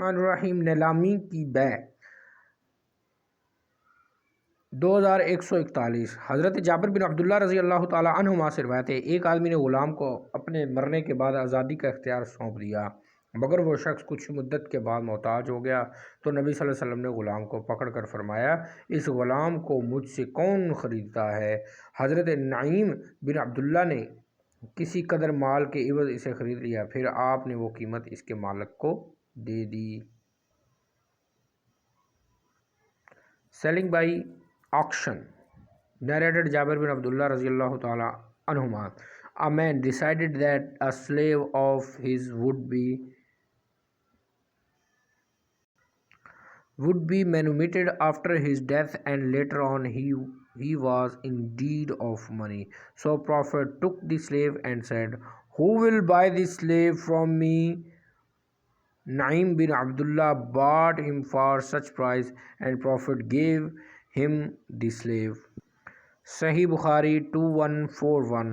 रहीम नीलामी की बै 2141। हज़रत जाबिर बिन अब्दुल्ला रज़ी अल्लाह ताला अन्हुमा से रिवायत है, एक आदमी ने ग़ुलाम को अपने मरने के बाद आज़ादी का इख्तियार सौंप दिया, मगर वो शख्स कुछ मुद्दत के बाद मोहताज हो गया। तो नबी सल्लल्लाहु अलैहि वसल्लम ने ग़ुलाम को पकड़ कर फरमाया, इस ग़ुलाम को मुझसे कौन ख़रीदता है? हज़रत नईम बिन अब्दुल्ला ने किसी कदर माल के इवज़ इसे ख़रीद लिया, फिर आपने वो कीमत इसके मालिक को दे दी। Selling by auction. Narrated Jabir bin Abdullah radiallahu ta'ala anhuma. A man decided that a slave of his would be manumitted after his death, and later on he was in need of money. So Prophet took the slave and said, "Who will buy this slave from me?" Naim bin Abdullah bought him for such price, and Prophet gave him the slave. Sahih Bukhari 2141।